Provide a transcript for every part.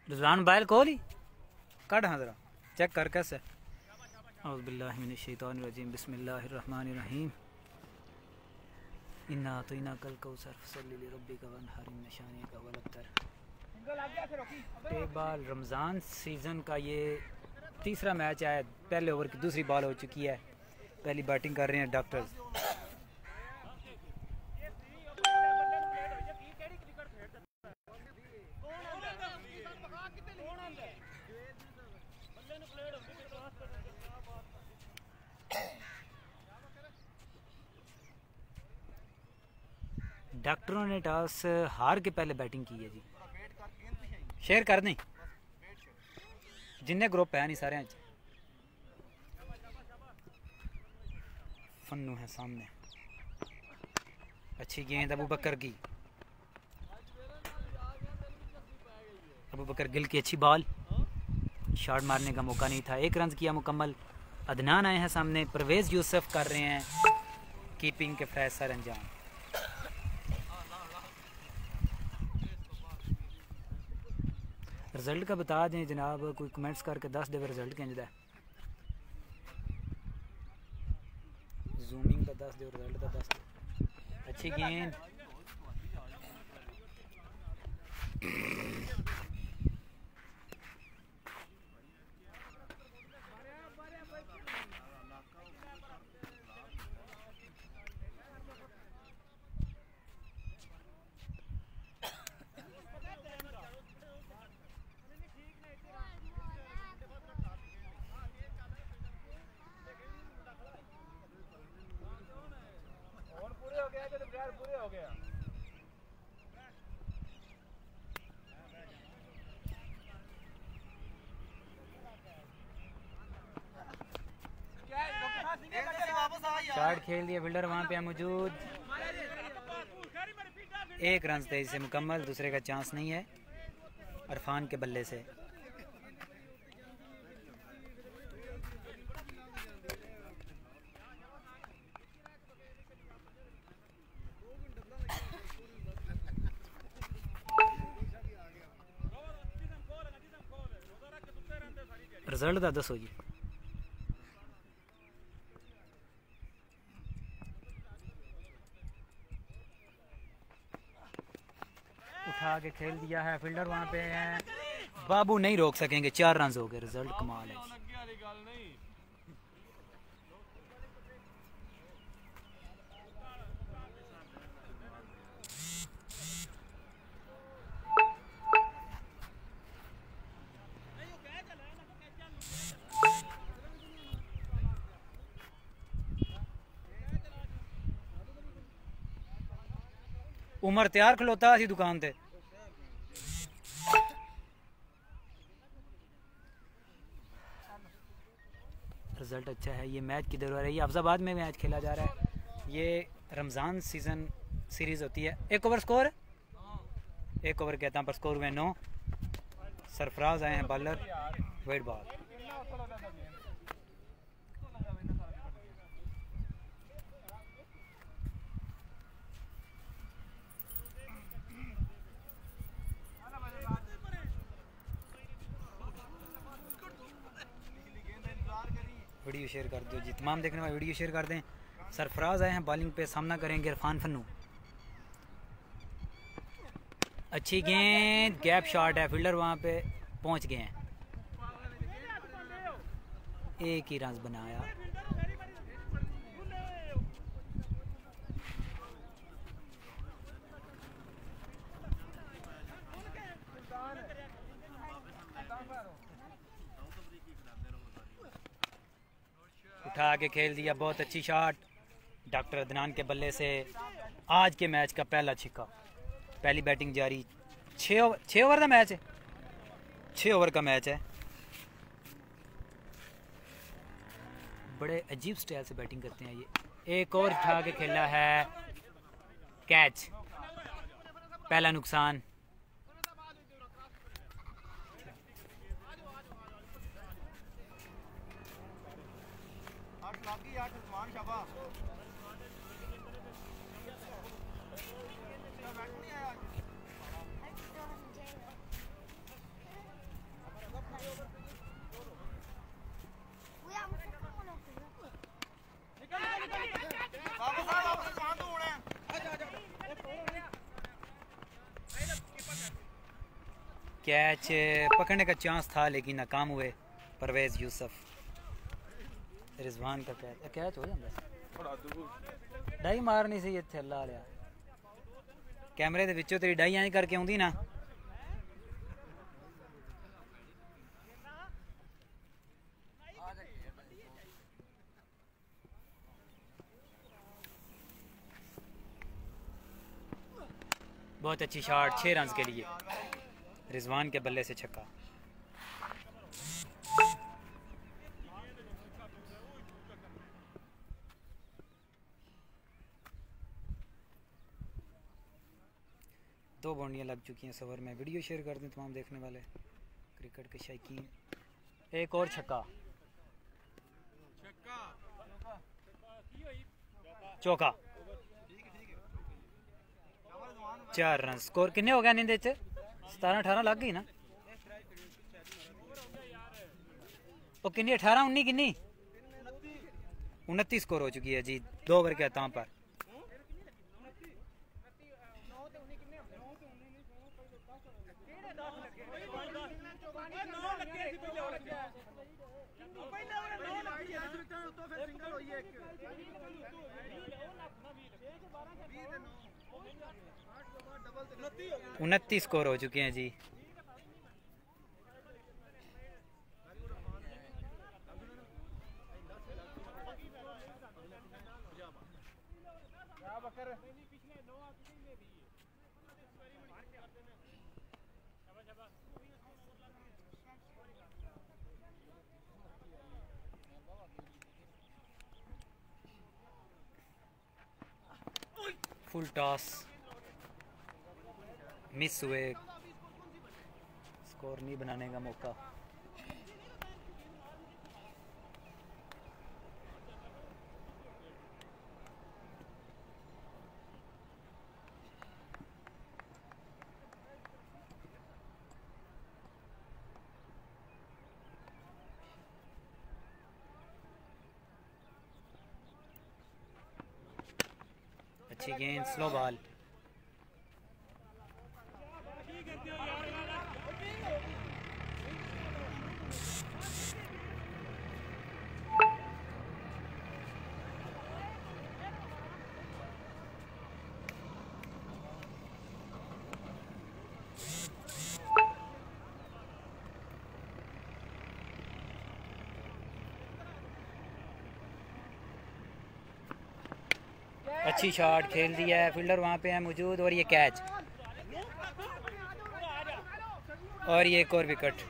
Rizwan mobile खोल ही cut हाँ जरा चेक कर कैसे। औज़ु बिल्लाहि मिनश शैतानिर रजीम बिस्मिल्लाहिर्रहमानिर्रहीम इन्ना अतैनाकल कौसर फसल्लि लिरब्बिका वन्हर इन्न शानिअका हुवल अबतर। टेबल रमज़ान सीज़न का ये तीसरा मैच है। पहले ओवर की दूसरी बॉल हो चुकी है। पहली बैटिंग कर रहे हैं डॉक्टर्स। डॉक्टरों ने टॉस हार के पहले बैटिंग की है जी। शेयर कर दें जिन्ने ग्रुप है नहीं सारे फन्नू है सामने। अच्छी गेंद अबू बकर की। अबू बकर गिल की अच्छी बॉल। शॉट मारने का मौका नहीं था। 1 रन किया मुकम्मल। अदनान आए हैं सामने। परवेज़ यूसुफ कर रहे हैं कीपिंग के फ्रेश सर अंजाम। रिजल्ट का बता दें जनाब, कोई कमेंट्स करके 10 दे रिजल्ट के अंजदा जूमिंग का 10 दे रिजल्ट का 10 दे। अच्छी गेंद शॉट खेल दिया। फील्डर वहाँ पे है मौजूद। 1 रन तेजी से मुकम्मल। दूसरे का चांस नहीं है इरफान के बल्ले से। रिजल्ट दा दसो जी। उठा के खेल दिया है। फील्डर वहाँ पे है। बाबू नहीं रोक सकेंगे। 4 रन हो गए। रिजल्ट कमाल है। उमर तैयार खलोता सी दुकान ते। रिजल्ट अच्छा है। ये मैच किधर हो रहा है? ये अफजाबाद में मैच खेला जा रहा है। ये रमज़ान सीज़न सीरीज़ होती है। 1 ओवर स्कोर 1 ओवर कहता पर स्कोर हुए 9। सरफराज आए हैं bowler. Wet ball video share कर दो जी। तमाम देखने वाले वीडियो शेयर कर दें। सरफराज आए हैं बॉलिंग पे। सामना करेंगे इरफान फन्नू। अच्छी गेंद गैप शॉट है। फील्डर वहाँ पे पहुँच गए हैं। 1 ही रन बनाया। उठा के खेल दिया। बहुत अच्छी शॉट डॉक्टर अदनान के बल्ले से। आज के मैच का पहला छिक्का। पहली बैटिंग जारी। 6 ओवर का मैच है। 6 ओवर का मैच है। बड़े अजीब स्टाइल से बैटिंग करते हैं ये। 1 और उठा के खेला है। कैच। पहला नुकसान। कैच पकड़ने का चांस था लेकिन नाकाम हुए परवेज यूसुफ। रिजवान का कैच हो जाता डाई मारनी सी इत्थे अल्लाह लिया कैमरे दे विचों तेरी डाई ऐं करके आउंदी ना बहुत अच्छी शॉट 6 रन के लिए रिजवान के बल्ले से छक्का। दो बाउंडियाँ लग चुकी हैं इस ओवर में। वीडियो शेयर कर दें तमाम देखने वाले क्रिकेट के शौकीन। एक और छक्का चौका 4 रन। स्कोर किन्ने हो गया नींद 17-18 लग गई ना वो किन्नी 18-19 किन्नी 29 स्कोर हो चुकी है जी 2 ओवर के अताम पर। उनतीस स्कोर हो चुके हैं जी। फुल टॉस मिस हुए स्कोर नहीं बनाने का मौका। अच्छी गेंद स्लो बॉल। अच्छी शॉट खेल दिया है फील्डर वहाँ पे है मौजूद और ये कैच और ये एक और विकेट।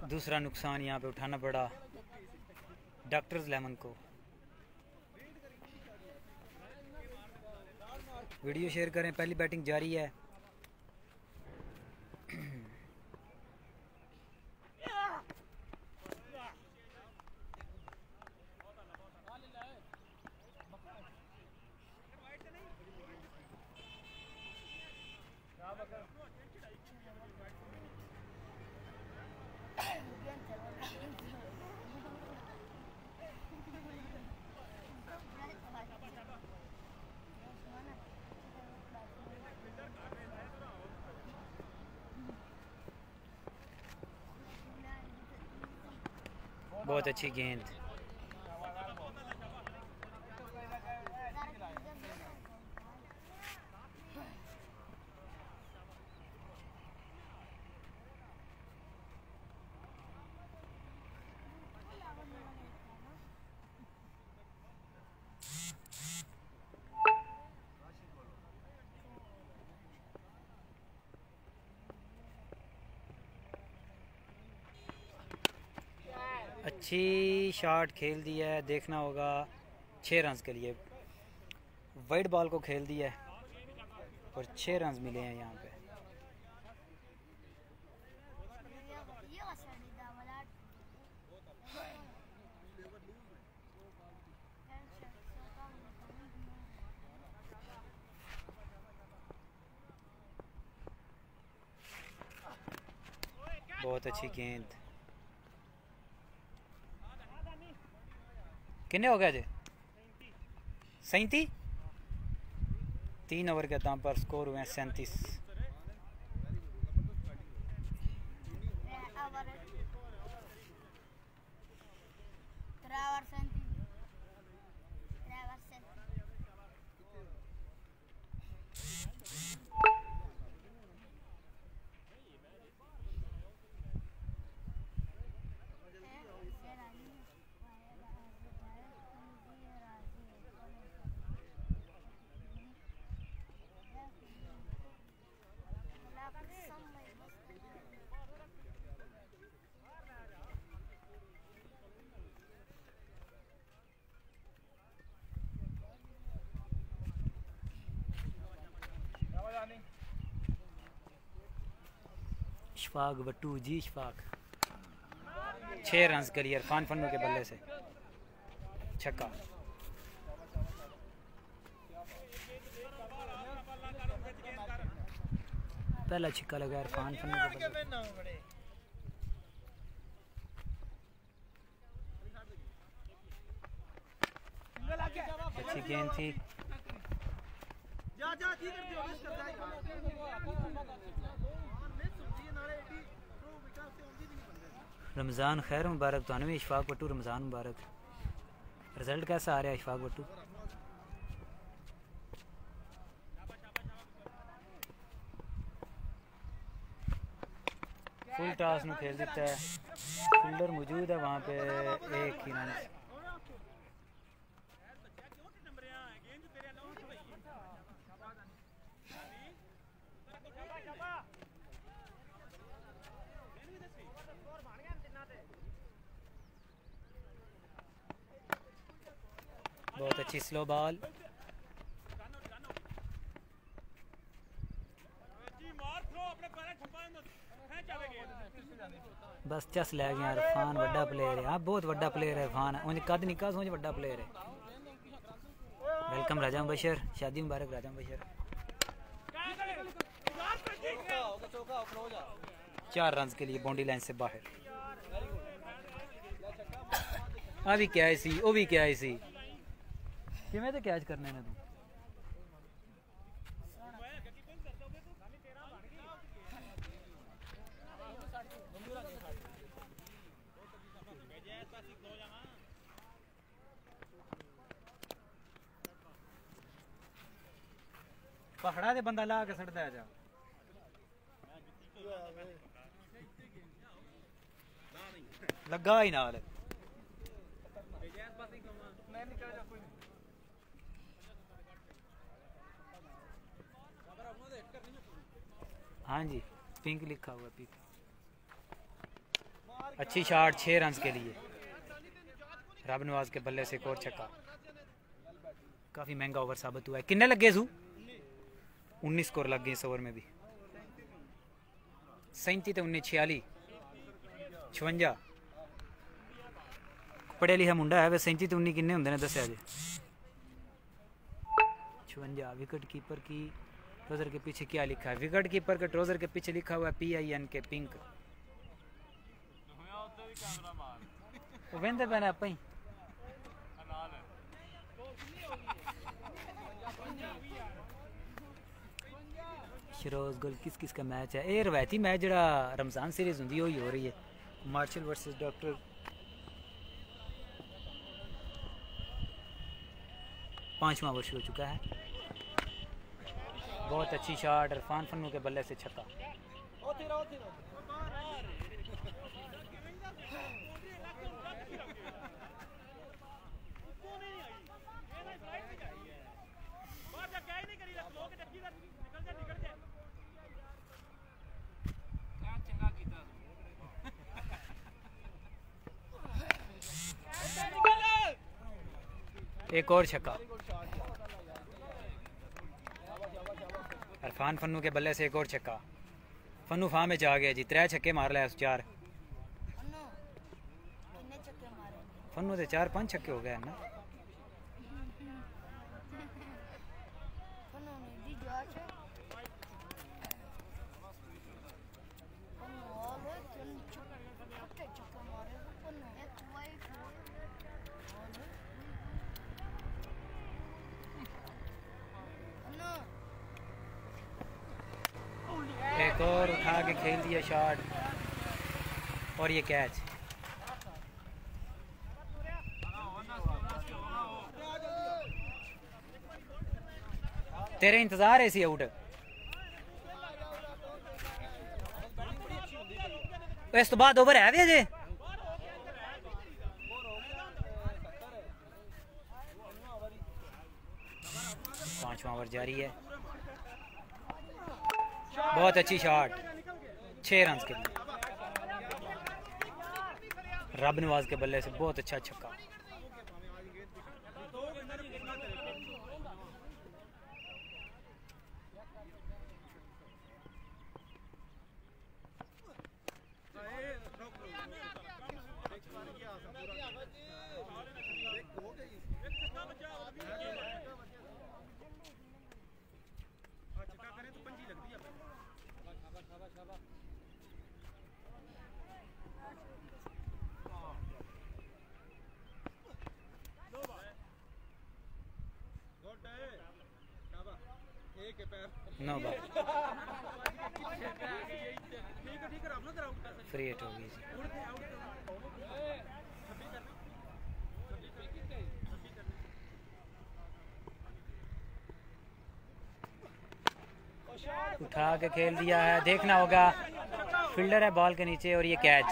दूसरा नुकसान यहाँ पे उठाना पड़ा डॉक्टर्स लेमन को। वीडियो शेयर करें। पहली बैटिंग जारी है। बहुत अच्छी गेंद। अच्छी शॉट खेल दिया है। देखना होगा 6 रन के लिए। वाइड बॉल को खेल दिया है और 6 रन मिले हैं यहाँ पे। बहुत अच्छी गेंद। कितने हो गए जे 37। 3 ओवर के दाम पर स्कोर हुए हैं 37। इशफाक बट्टू जी इशफाक 6 रन के लिए इरफान फन्नू के बल्ले से छक्का। पहला छक्का लगा इरफान फन्नू के बल्ले। अच्छी गेंद थी। रमज़ान खैर मुबारक तो भी इशफाक बट्टू रमज़ान मुबारक। रिजल्ट कैसा आ रहा है इशफाक बट्टू? फुल टॉस में खेल देता है। फील्डर मौजूद है वहाँ पे एक ही रन। बहुत अच्छी स्लो बॉल। बस चस लै गया। इरफान बड़ा प्लेयर है। हाँ बहुत बड़ा प्लेयर है इरफान। उन्हें कद निका सोच बड़ा प्लेयर है। वेलकम राजा बशर। शादी मुबारक राजा बशर। 4 रन के लिए बाउंड्री लाइन से बाहर। अभी क्या है सी वो भी क्या है सी किमें तो कैच करने ने तू पहाड़ा दे बंदा ला के सड़दा जा लगा ही नाल। हाँ जी पिंक लिखा हुआ पिंक। अच्छी शॉट 6 रन के लिए। रब नवाज के बल्ले से एक और छक्का। काफी महंगा ओवर साबित हुआ है। किन्ने लगे सू 19 स्कोर लग गए इस ओवर में भी। 37 तो 19 46 56 पढ़िया लिखा मुंडा है। वे 37 तो 19 किन्ने होंगे ने दसिया जी। 56 विकेट कीपर की ट्रोजर के पीछे क्या लिखा है? विकेट कीपर के ट्रोजर के पीछे लिखा हुआ है PIN के पिंक। वो वेंदे पहने आप ही शरोज गोल किस किस का मैच है? ये रवायती मैच जरा रमजान सीरीज होंगी वही हो रही है। Marshall versus doctor. 5वां ओवर शुरू हो चुका है। बहुत अच्छी शॉट इरफान फन्नू के बल्ले से छक्का। एक और छक्का। इरफान फन्नू के बल्ले से एक और छक्का। फन्नू फार्म में आ गया जी। 3 छक्के मार लिया 4। फन्नू से 4-5 छक्के हो गए ना। के खेल दिया शॉट और ये कैच। तेरे इंतजार है इसी आउट। इस तो बाद ओवर है भी अजे। पांचवा ओवर जारी है। बहुत अच्छी शॉट 6 रन के लिए। रब नवाज के बल्ले से बहुत अच्छा छक्का। नो बात फ्री हिट होगी। उठा के खेल दिया है, देखना होगा फील्डर है बॉल के नीचे और ये कैच।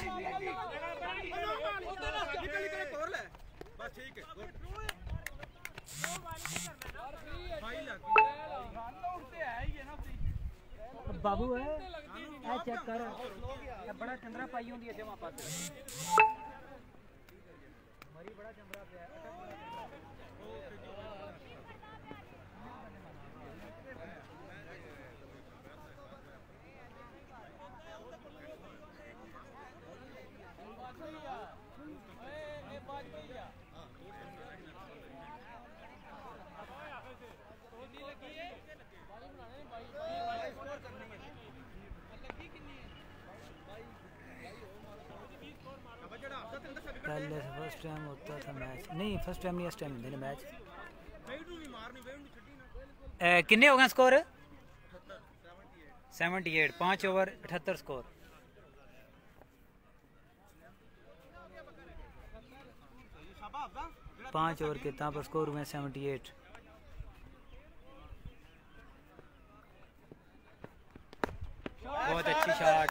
बाबू है चेक कर बड़ा चंद्रा पाई होंगी है वहां पास मरी बड़ा चंद्रा पे है। पहले फर्स्ट टाइम होता था मैच, नहीं फर्स्ट टाइम नहीं इस टाइम होंगे मैच। किन्ने हो गए स्कोर? 78। 5 over 78 score. पाँच ओवर के पर स्कोर हुए 78। बहुत अच्छी शॉट।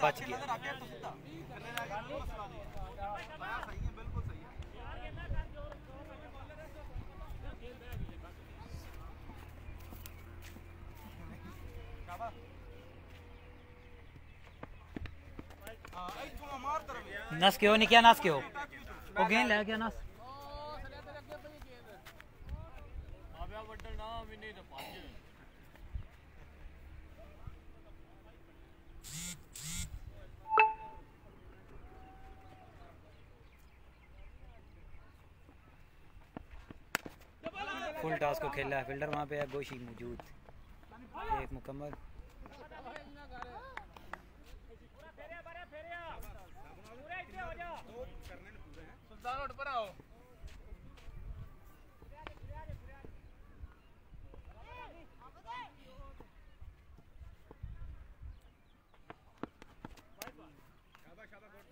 बच गया। नस के हो नहीं क्या? नस के हो वो गेंद ले गया नस। फुल टॉस को खेला है फील्डर, वहाँ पे है गोशी मौजूद। एक मुकम्मल।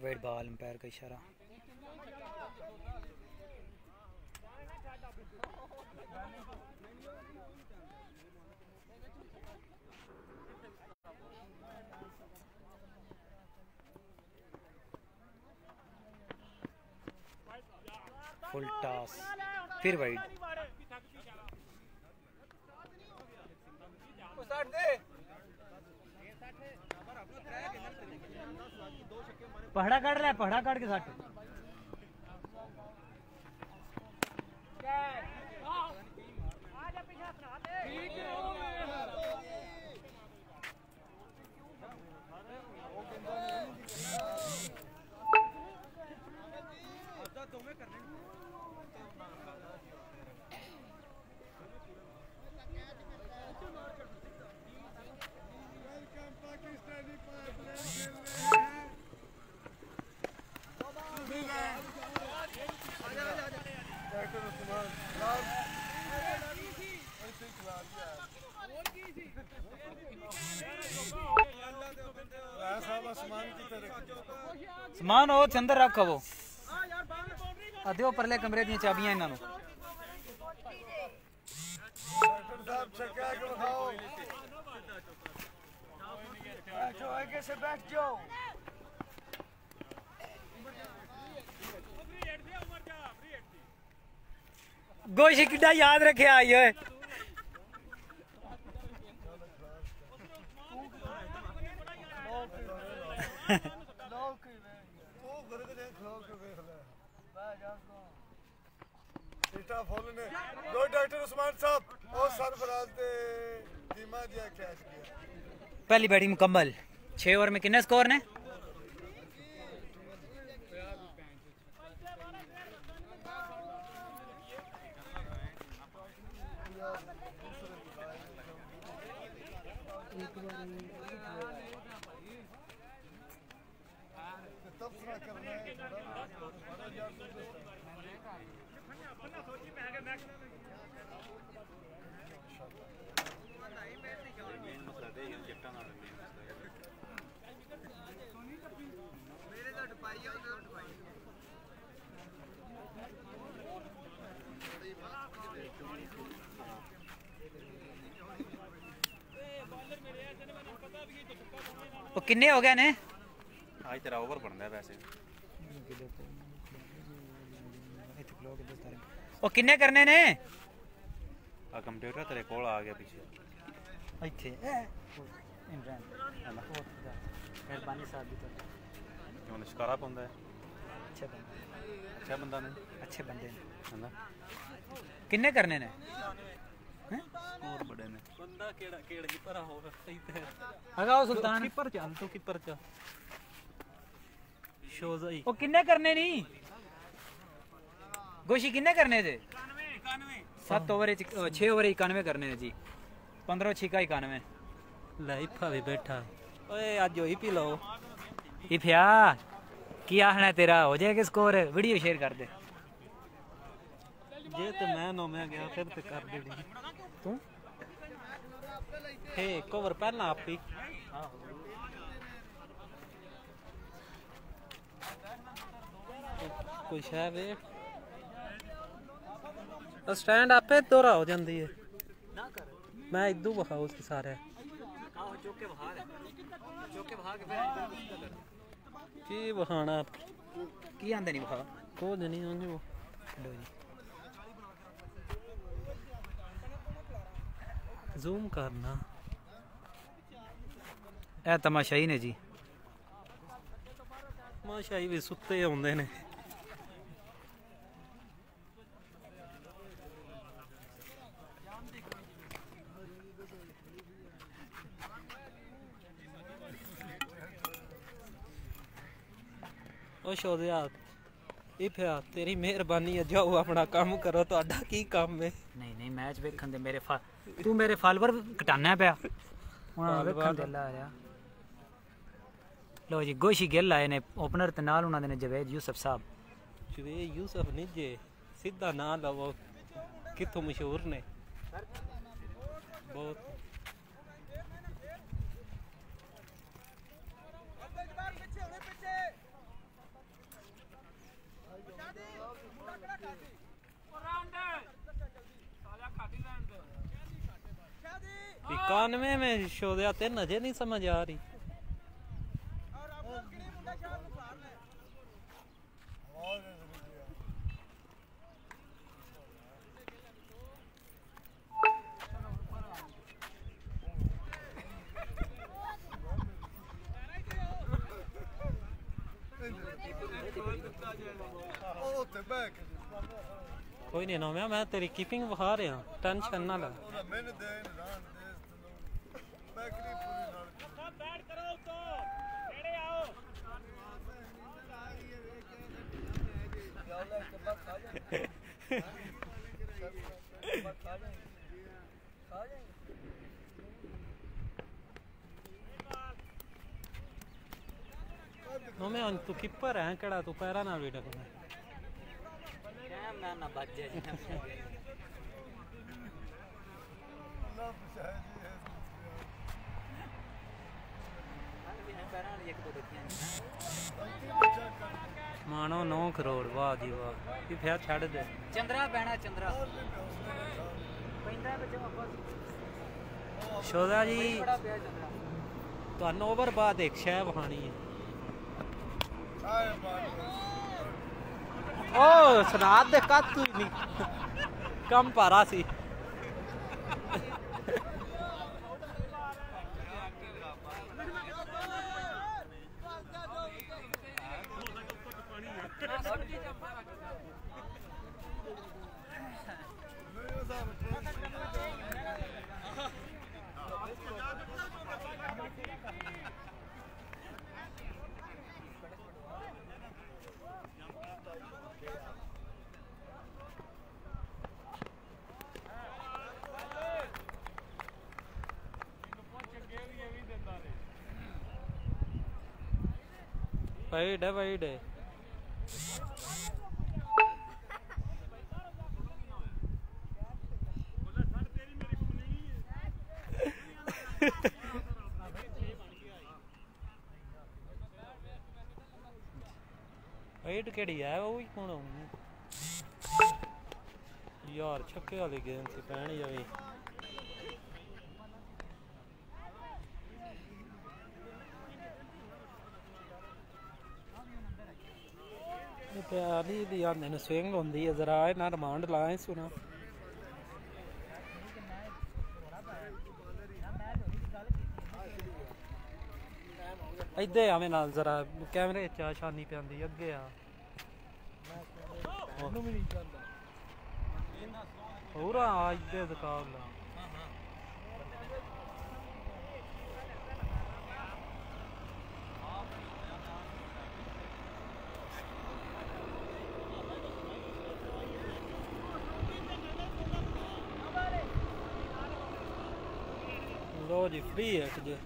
वेट बॉल, अंपायर का इशारा। फुल टॉस फिर वाइड। पहड़ा काट रहा है, पहड़ा काट के साथ समान हो अंदर रखो वो दो परले कमरे दी चाबियां इन्होंने बैठ जाओ गोशी किड्डा याद रखे आई है डॉक्टर उस्मान साहब और सरफराज दे धीमा जिया कैच किया पहली बैटिंग मुकम्मल 6 ओवर में कितने स्कोर ने वो किन्ने हो गए ने आज तेरा ओवर बनता है वैसे वो किन्ने करने ने आ कंप्यूटर तेरे कोल आ गया पीछे ਇੱਥੇ इमरान मेहरबानी साहब भी तो ਹੁਣ ਸ਼ਿਕਾਰਾ ਪਾਉਂਦਾ ਹੈ अच्छे बंदे ਅੱਛਾ ਬੰਦਾ ਨੇ अच्छे बंदे ने ਹਨਾ किन्ने करने ने ਸਕੋਰ ਬੜੇ ਨੇ ਬੰਦਾ ਕਿਹੜਾ ਕੀ ਭਰਾ ਹੋਵੇ ਸਹੀ ਤੇ लगाओ सुल्तान ਕੀਪਰ ਚੱਲ ਤੂੰ ਕੀਪਰ ਚ ਸ਼ੋਜ਼ ਆਈ वो किन्ने करने नहीं गोशी किन्ने करने थे 7 ओवर 6 ओवर 91 करने हैं जी 15 छिका 91 ਲੈ ਇਫਾ ਵੀ ਬੈਠਾ ਓਏ ਅੱਜ ਹੋਈ ਪੀ ਲਓ इफिया की आखना तेरा हो जाएगा स्कोर वीडियो शेयर कर दे ਜੇ ਤੇ ਮੈਂ ਨੋ ਮੈਂ ਗਿਆ ਫਿਰ ਤੇ ਕਰ ਦੇਣੀ तू हे कवर ਪਹਿਲਾਂ ਆਪੀ ਕੁਛ ਹੈ ਵੇ स्टैंड आपे दोहरा हो जाती है ना कर मैं इदू बखाओ सारे चौके बहा के की बखाना की आंदा नहीं बहा कुछ नहीं उंज वो जूम करना ए तमाशाई ने जी तमाशाई भी सुते आउंदे ने शोधिया इफिया तेरी मेहरबानी है जाओ अपना काम करो ਤੁਹਾਡਾ ਕੀ ਕੰਮ है नहीं नहीं मैच वेखन दे मेरे तू मेरे फॉलोअर घटाना पिया हुन वेखन दे ला आ लो जी गोशी गिल आए ने ओपनर ते नाल उन्हां दे ने जवेद यूसुफ साहब जवेद यूसुफ नहीं जे सीधा ना लवो किथों मशहूर ने बहुत इक्यानवे में शोधिया ते नजर नहीं समझ आ रही कोई नहीं ना मैं तेरी कीपिंग बखा रहा टेंशन ना ला मैं तू कीपर है केड़ा तू पैरा ना भी डकना ना बच जाए पैर एक दो देखिए मानो 9 करोड़ वाह जी वाह ये फिर छड़ दे चंद्रा पैना चंद्रा पैंदा बच्चे वापस शोधा जी बड़ा पिया चंद्रा ਤੁਹਾਨੂੰ ओवर बाद एक शह वखानी है आए बात ओ सनाद दे कत ही नहीं कम पारा सी वाइड है वाइड है वाइड केड़ी है वो ही कौन यार छक्के वाली गेंद से पैनी जावे प्याली दी आंदे ने स्विंग होंदी है जरा ना रिमांड लाए सुना इधे आवे नाल जरा कैमरे च शानी पे आंदी अगे आ पूरा इधे दुकान ला लो जी फ्री है जे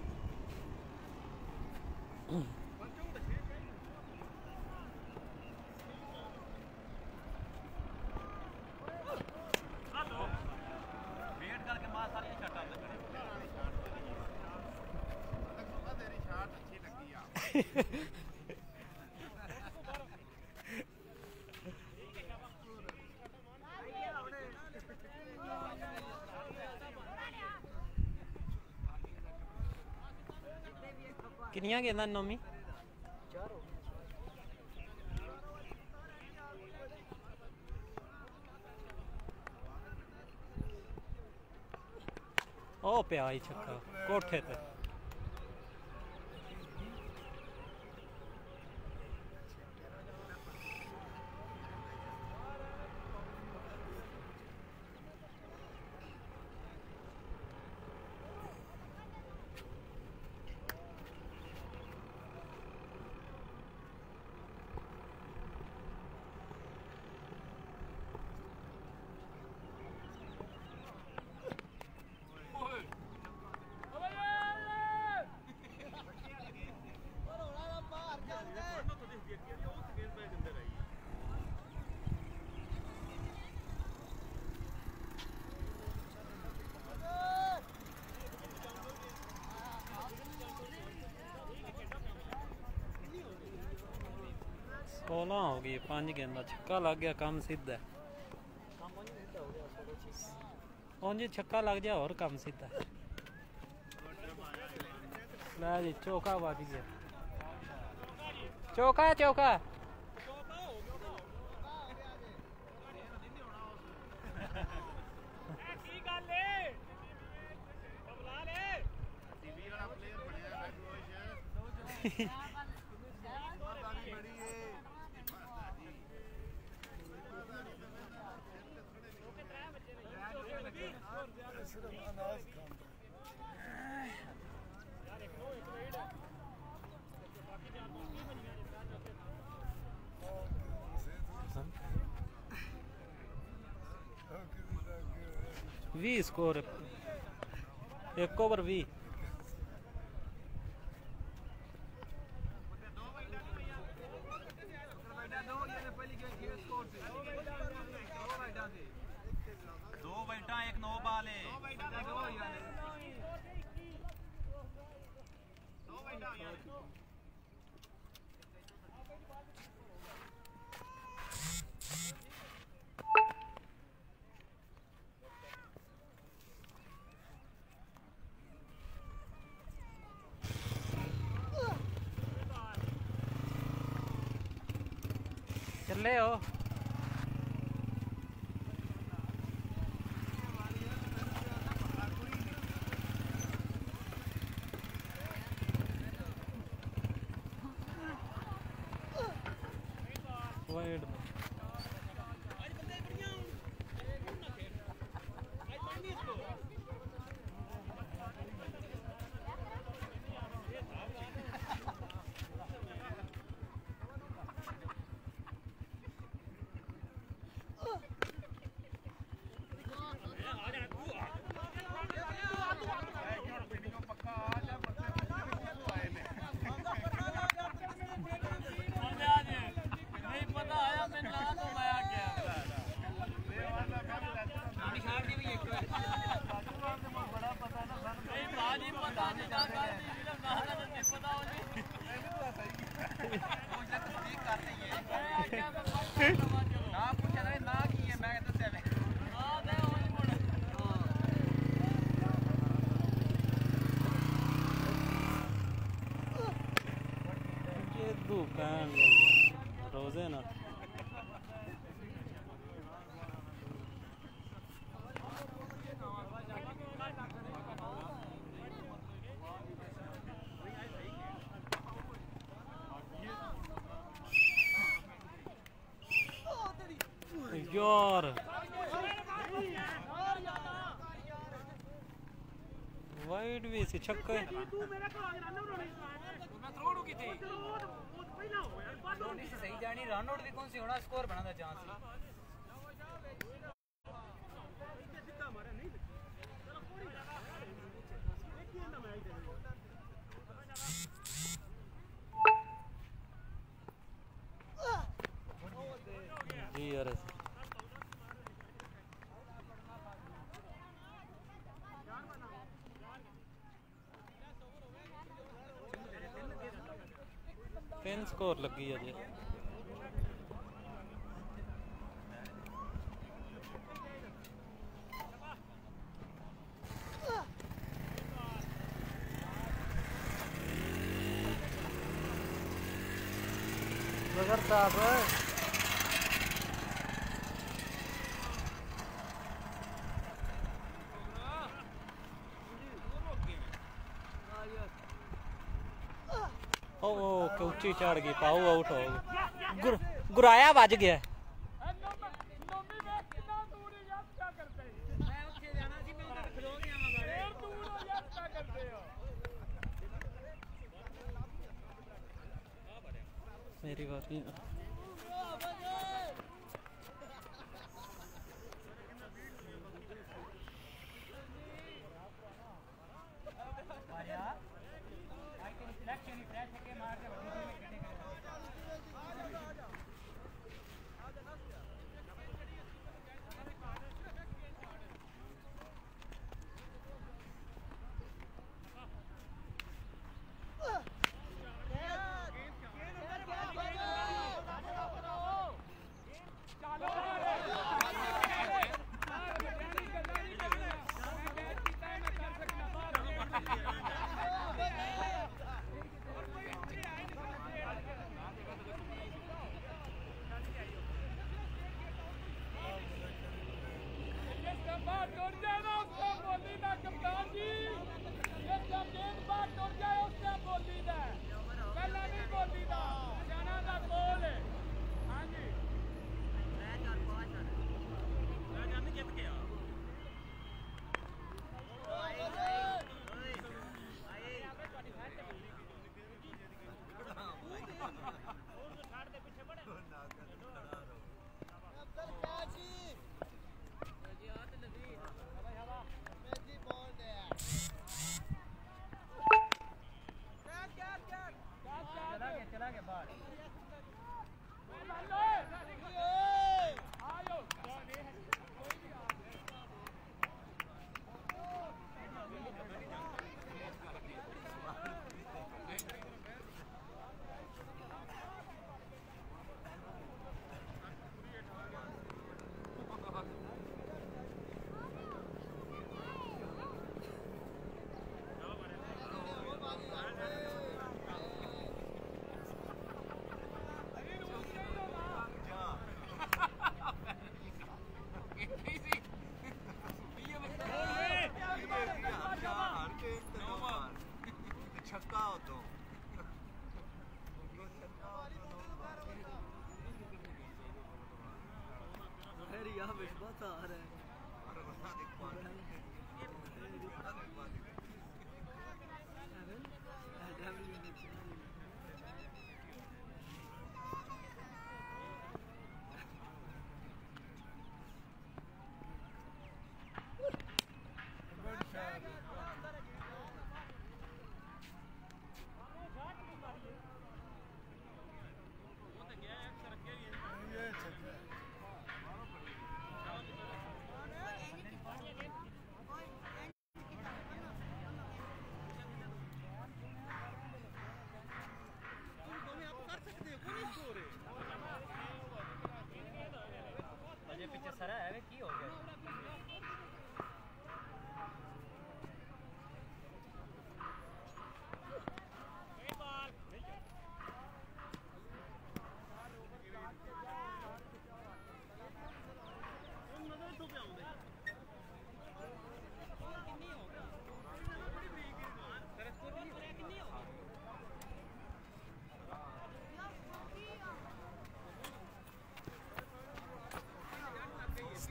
किनिया गेंदा नौमी ओ पे आई छक्का कोठे पे सोलह हो गई 5 गेंदा छक्का लग गया काम सीधा उंज छक्का लग जाए और काम सीधा लै जी चौका बज गया चौका चौका सिर्फ अनाज खाते वी स्कोर 1 ओवर 20 9 बाल है चले हो वाइड रोजे ना यार वाइड भी सी छक्का सही जानी रन आउट भी कौन सी होना स्कोर बनाना चांस जी यार तीन स्कोर लगी अजे मगर साहब ओ के ऊंची चढ़ गई पाऊ आउट हो गई गुराया बज गया मेरी बात नहीं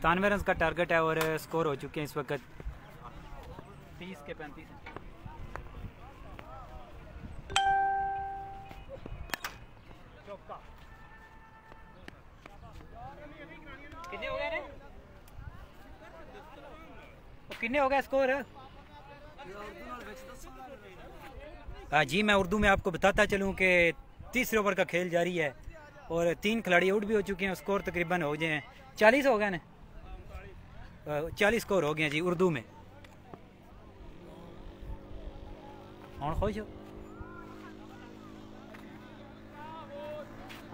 97 रन का टारगेट है और स्कोर हो चुके हैं इस वक्त 30 के 35। कितने हो गए कितने हो गए स्कोर? हाँ जी, मैं उर्दू में आपको बताता चलूँ कि तीसरे ओवर का खेल जारी है और 3 खिलाड़ी आउट भी हो चुके हैं। स्कोर तकरीबन हो गए हैं 40 हो गए ना, 40 स्कोर हो गए हैं जी उर्दू में। और खुश हो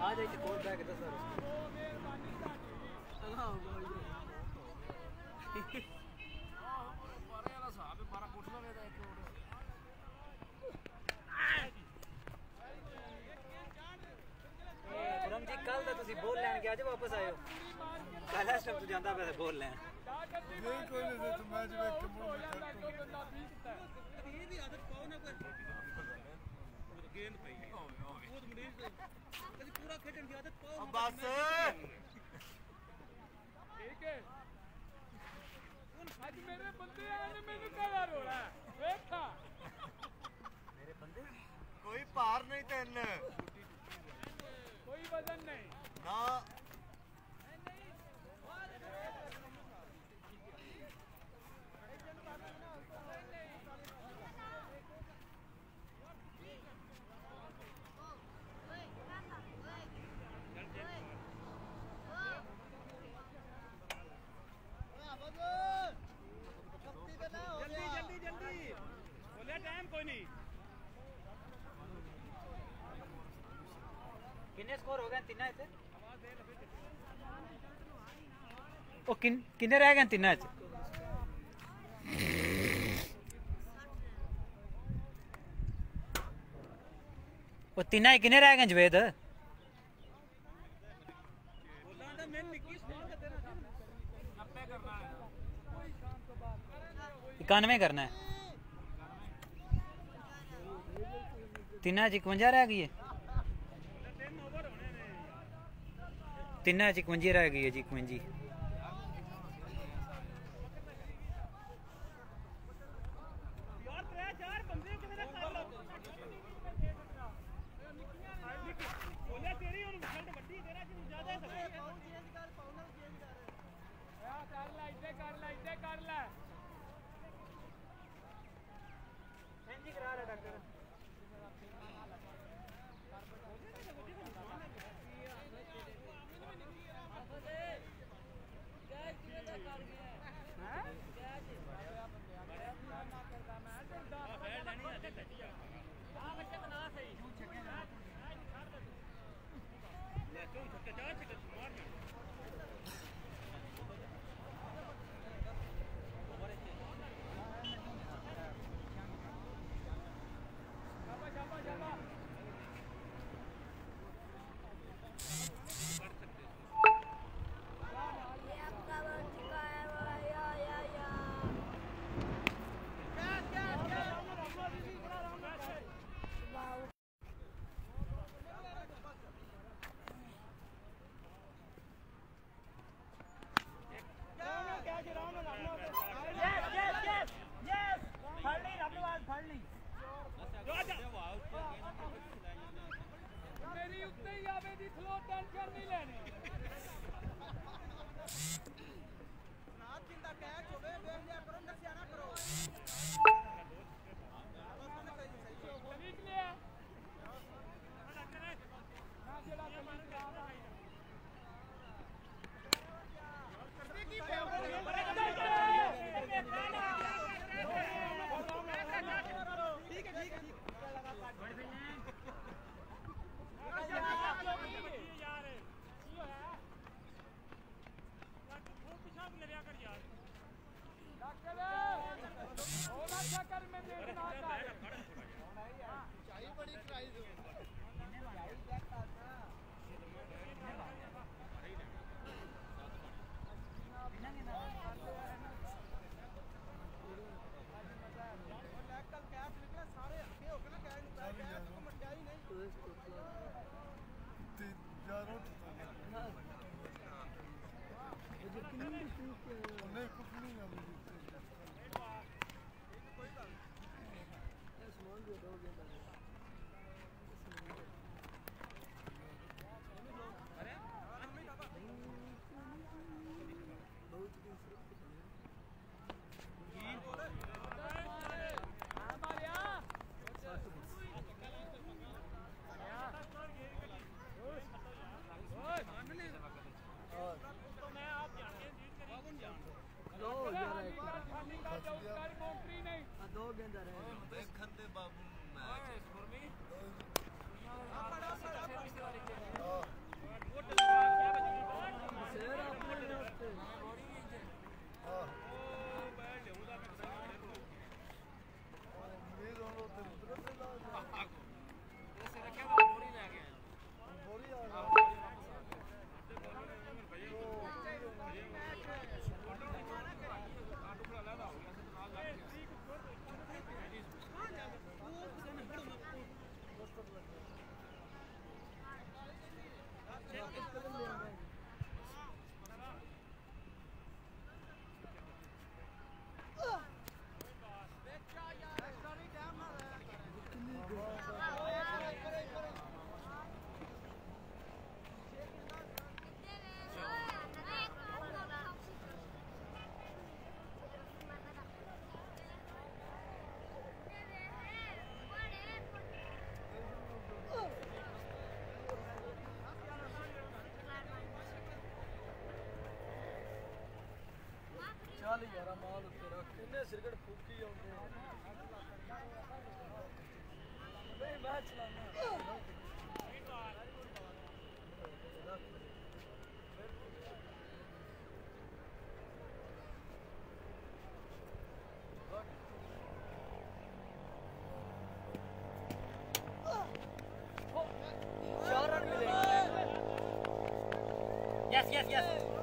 आ जाइए कोल बैक 10 जी कल तो तुसी बोल लैन के आज वापस आए हो। कल इस टाइम तू जांदा पे बोल लैन नहीं कोई नहीं तो मैच में कमों में ਇਹਦੀ ਆਦਤ ਪਾਓ ਨਾ ਕੋਈ ਗੇਂਦ ਪਈ ਬਹੁਤ ਮਰੀਜ਼ ਕਦੀ ਪੂਰਾ ਖੇਡਣ ਦੀ ਆਦਤ ਪਾਓ बस ठीक है ਹੁਣ ਅੱਜ ਮੇਰੇ ਬੰਦੇ ਆਏ ਨੇ ਮੈਨੂੰ ਕਾਹਦਾ ਰੋਣਾ ਵੇਖਾ मेरे बंदे कोई पार नहीं तेन कोई वजन नहीं ना किन्ने स्कोर हो गए तिन्ना इत्थे? ओ किन्ने रह गए तिन्ना च? ओ तिन्ना किन्ने रह गए जवेद? 91 करना है। तिन्ना च 51 रह गई है। तिन्ना च 51 रह गई है जी 51। मेरी उत्ते ही आवे दी थलो टेंशन नहीं लेनी नाथ जिंदा कैच होवे देख लिया करो नसिया ना करो ठीक लिया ना जेड़ा कमान का ठीक है नहीं कुछ नहीं है मुझे सिरकट फूकी नहीं मैं चलाना Yes, yes, yes.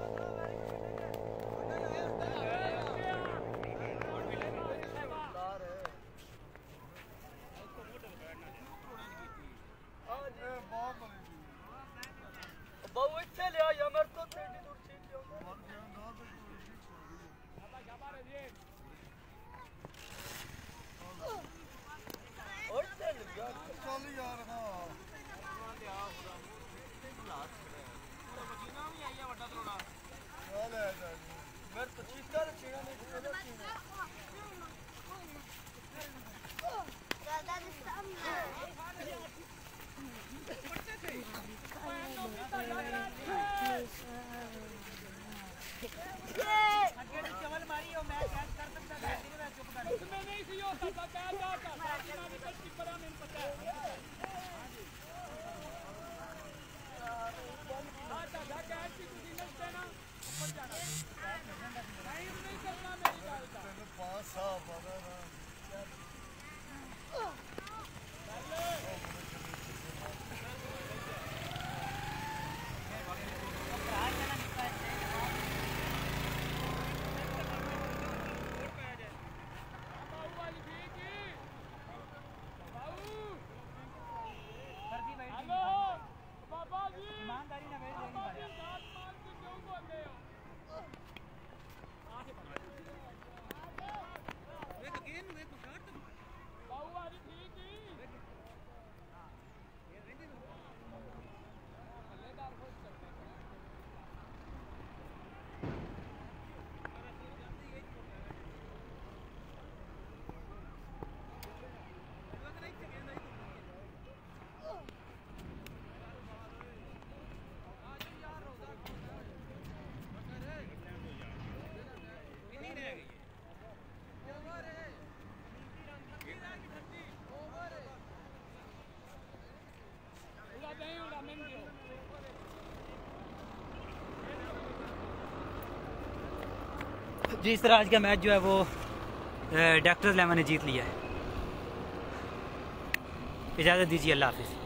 जी इस तरह आज का मैच जो है वो डॉक्टर्स 11 ने जीत लिया है। इजाज़त दीजिए, अल्लाह हाफिज़।